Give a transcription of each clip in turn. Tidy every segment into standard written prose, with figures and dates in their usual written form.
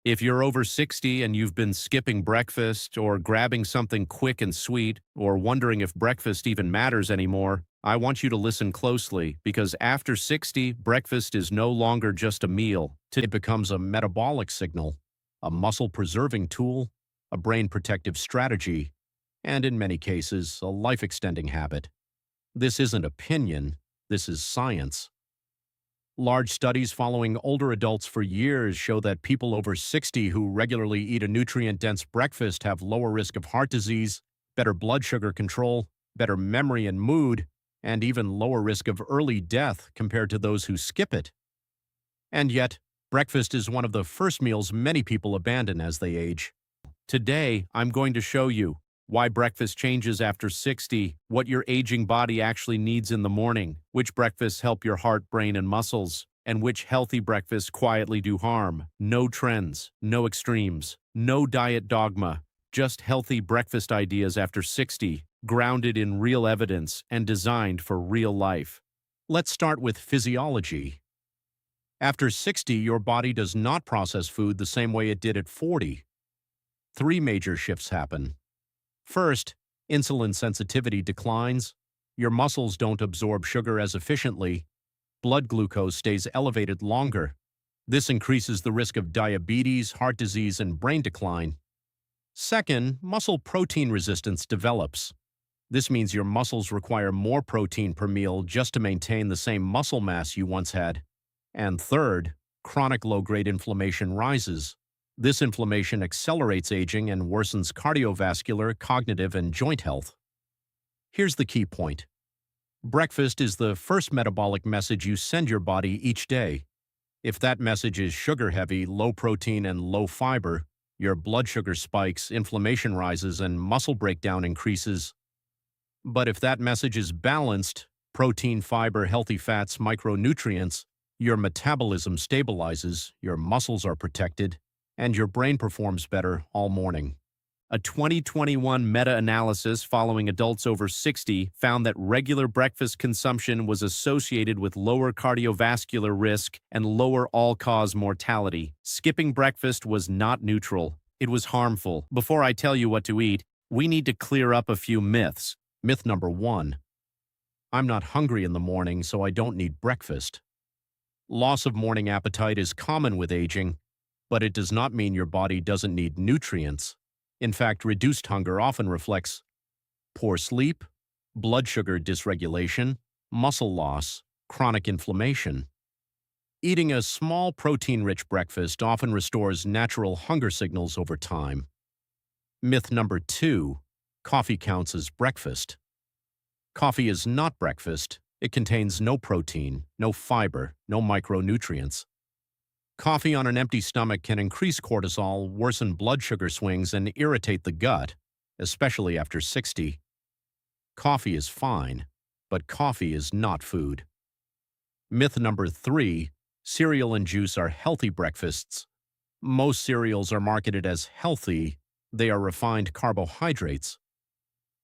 If you're over 60 and you've been skipping breakfast or grabbing something quick and sweet or wondering if breakfast even matters anymore, I want you to listen closely because after 60, breakfast is no longer just a meal. It becomes a metabolic signal, a muscle-preserving tool, a brain-protective strategy, and in many cases, a life-extending habit. This isn't opinion, this is science. Large studies following older adults for years show that people over 60 who regularly eat a nutrient-dense breakfast have lower risk of heart disease, better blood sugar control, better memory and mood, and even lower risk of early death compared to those who skip it. And yet, breakfast is one of the first meals many people abandon as they age. Today, I'm going to show you why breakfast changes after 60, what your aging body actually needs in the morning, which breakfasts help your heart, brain, and muscles, and which healthy breakfasts quietly do harm. No trends, no extremes, no diet dogma, just healthy breakfast ideas after 60, grounded in real evidence and designed for real life. Let's start with physiology. After 60, your body does not process food the same way it did at 40. Three major shifts happen. First, insulin sensitivity declines, your muscles don't absorb sugar as efficiently, blood glucose stays elevated longer. This increases the risk of diabetes, heart disease, and brain decline. Second, muscle protein resistance develops. This means your muscles require more protein per meal just to maintain the same muscle mass you once had. And third, chronic low-grade inflammation rises. This inflammation accelerates aging and worsens cardiovascular, cognitive, and joint health. Here's the key point. Breakfast is the first metabolic message you send your body each day. If that message is sugar-heavy, low protein, and low fiber, your blood sugar spikes, inflammation rises, and muscle breakdown increases. But if that message is balanced, protein, fiber, healthy fats, micronutrients, your metabolism stabilizes, your muscles are protected, and your brain performs better all morning. A 2021 meta-analysis following adults over 60 found that regular breakfast consumption was associated with lower cardiovascular risk and lower all-cause mortality. Skipping breakfast was not neutral. It was harmful. Before I tell you what to eat, we need to clear up a few myths. Myth number 1. I'm not hungry in the morning, so I don't need breakfast. Loss of morning appetite is common with aging, but it does not mean your body doesn't need nutrients. In fact, reduced hunger often reflects poor sleep, blood sugar dysregulation, muscle loss, chronic inflammation. Eating a small protein-rich breakfast often restores natural hunger signals over time. Myth number 2, coffee counts as breakfast. Coffee is not breakfast. It contains no protein, no fiber, no micronutrients. Coffee on an empty stomach can increase cortisol, worsen blood sugar swings, and irritate the gut, especially after 60. Coffee is fine, but coffee is not food. Myth number 3, cereal and juice are healthy breakfasts. Most cereals are marketed as healthy. They are refined carbohydrates.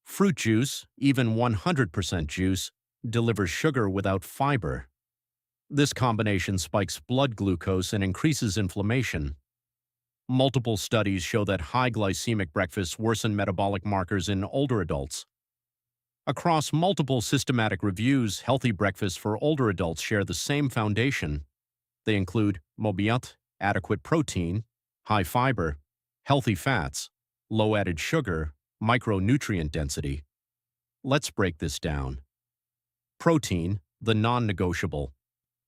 Fruit juice, even 100% juice, delivers sugar without fiber. This combination spikes blood glucose and increases inflammation. Multiple studies show that high glycemic breakfasts worsen metabolic markers in older adults. Across multiple systematic reviews, healthy breakfasts for older adults share the same foundation. They include MOBIAT, adequate protein, high fiber, healthy fats, low added sugar, micronutrient density. Let's break this down. Protein, the non-negotiable.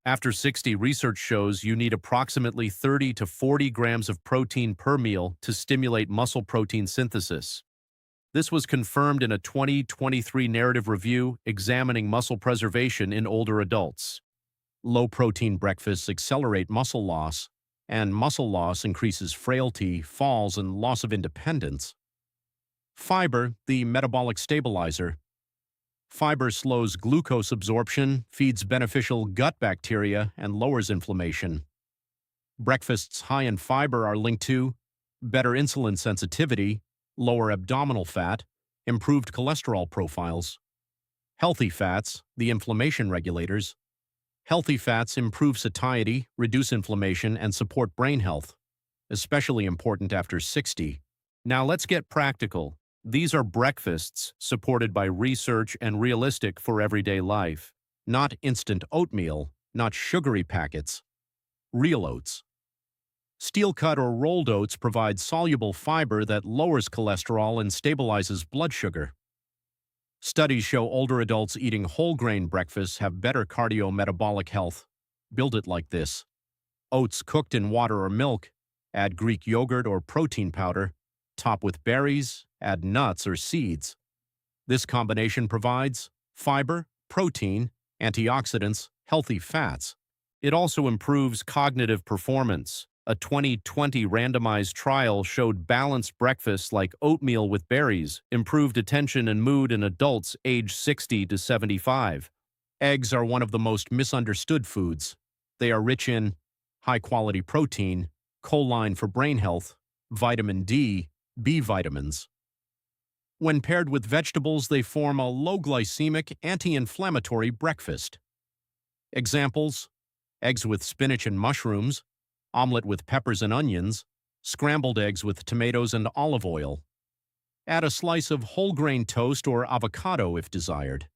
After 60, research shows you need approximately 30 to 40 grams of protein per meal to stimulate muscle protein synthesis. This was confirmed in a 2023 narrative review examining muscle preservation in older adults. Low-protein breakfasts accelerate muscle loss, and muscle loss increases frailty, falls, and loss of independence. Fiber, the metabolic stabilizer. Fiber slows glucose absorption, feeds beneficial gut bacteria, and lowers inflammation. Breakfasts high in fiber are linked to better insulin sensitivity, lower abdominal fat, improved cholesterol profiles. Healthy fats, the inflammation regulators. Healthy fats improve satiety, reduce inflammation, and support brain health. especially important after 60. Now let's get practical. These are breakfasts supported by research and realistic for everyday life. Not instant oatmeal, not sugary packets. Real oats. Steel-cut or rolled oats provide soluble fiber that lowers cholesterol and stabilizes blood sugar. Studies show older adults eating whole grain breakfasts have better cardiometabolic health. Build it like this. Oats cooked in water or milk. Add Greek yogurt or protein powder. Top with berries. Add nuts or seeds. This combination provides fiber, protein, antioxidants, healthy fats. It also improves cognitive performance. A 2020 randomized trial showed balanced breakfasts like oatmeal with berries improved attention and mood in adults aged 60 to 75. Eggs are one of the most misunderstood foods. They are rich in high-quality protein, choline for brain health, vitamin D, B vitamins. When paired with vegetables, they form a low-glycemic, anti-inflammatory breakfast. Examples: eggs with spinach and mushrooms, omelet with peppers and onions, scrambled eggs with tomatoes and olive oil. Add a slice of whole grain toast or avocado if desired.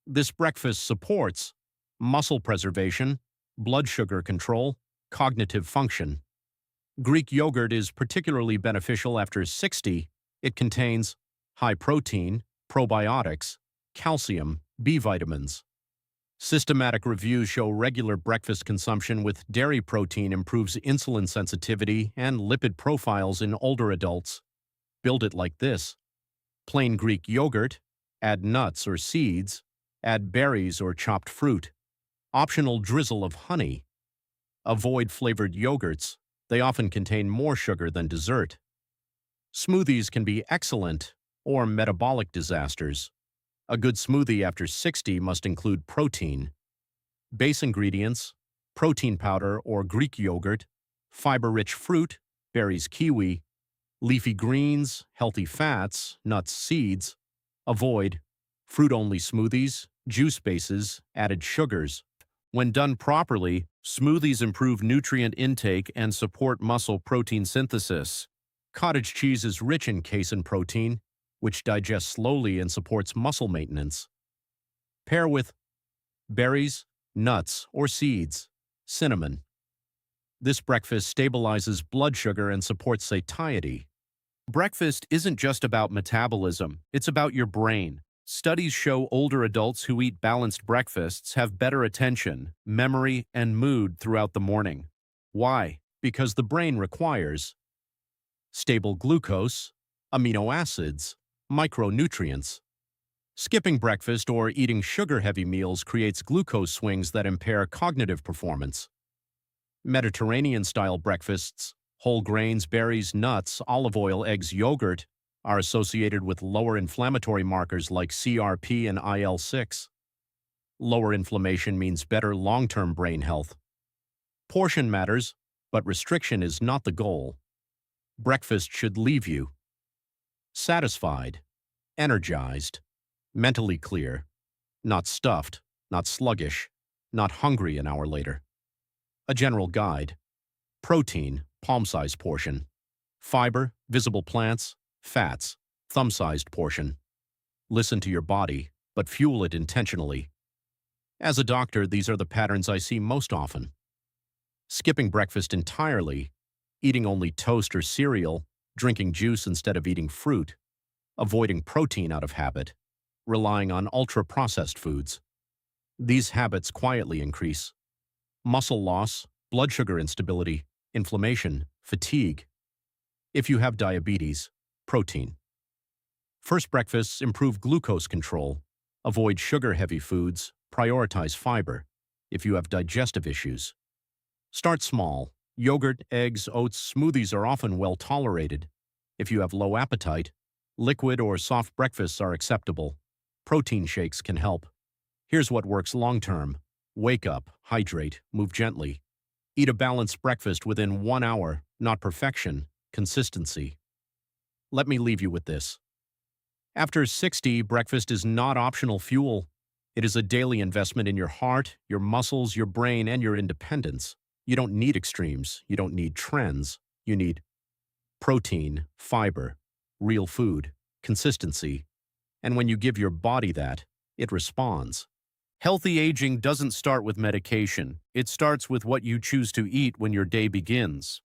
This breakfast supports muscle preservation, blood sugar control, cognitive function. Greek yogurt is particularly beneficial after 60. It contains high protein, probiotics, calcium, B vitamins. Systematic reviews show regular breakfast consumption with dairy protein improves insulin sensitivity and lipid profiles in older adults. Build it like this. Plain Greek yogurt, add nuts or seeds, add berries or chopped fruit. Optional drizzle of honey. Avoid flavored yogurts. They often contain more sugar than dessert. Smoothies can be excellent or metabolic disasters. A good smoothie after 60 must include protein. Base ingredients: protein powder or Greek yogurt, fiber-rich fruit, berries, kiwi, leafy greens, healthy fats, nuts, seeds. Avoid fruit-only smoothies, juice bases, added sugars. When done properly, smoothies improve nutrient intake and support muscle protein synthesis. Cottage cheese is rich in casein protein, which digests slowly and supports muscle maintenance. Pair with berries, nuts, or seeds, cinnamon. This breakfast stabilizes blood sugar and supports satiety. Breakfast isn't just about metabolism, it's about your brain. Studies show older adults who eat balanced breakfasts have better attention, memory, and mood throughout the morning. Why? Because the brain requires stable glucose, amino acids, micronutrients. Skipping breakfast or eating sugar-heavy meals creates glucose swings that impair cognitive performance. Mediterranean-style breakfasts, whole grains, berries, nuts, olive oil, eggs, yogurt, are associated with lower inflammatory markers like CRP and IL-6. Lower inflammation means better long-term brain health. Portion matters, but restriction is not the goal. Breakfast should leave you satisfied, energized, mentally clear, not stuffed, not sluggish, not hungry an hour later. A general guide: protein, palm-sized portion; fiber, visible plants; fats, thumb-sized portion. Listen to your body, but fuel it intentionally. As a doctor, these are the patterns I see most often. Skipping breakfast entirely, eating only toast or cereal, drinking juice instead of eating fruit, avoiding protein out of habit, relying on ultra-processed foods. These habits quietly increase muscle loss, blood sugar instability, inflammation, fatigue. If you have diabetes, protein. First breakfasts improve glucose control, avoid sugar-heavy foods, prioritize fiber. If you have digestive issues, start small. Yogurt, eggs, oats, smoothies are often well tolerated. If you have low appetite, liquid or soft breakfasts are acceptable. Protein shakes can help. Here's what works long-term. Wake up, hydrate, move gently. Eat a balanced breakfast within 1 hour, not perfection, consistency. Let me leave you with this. After 60, breakfast is not optional fuel. It is a daily investment in your heart, your muscles, your brain, and your independence. You don't need extremes. You don't need trends. You need protein, fiber, real food, consistency, and when you give your body that, it responds. Healthy aging doesn't start with medication. It starts with what you choose to eat when your day begins.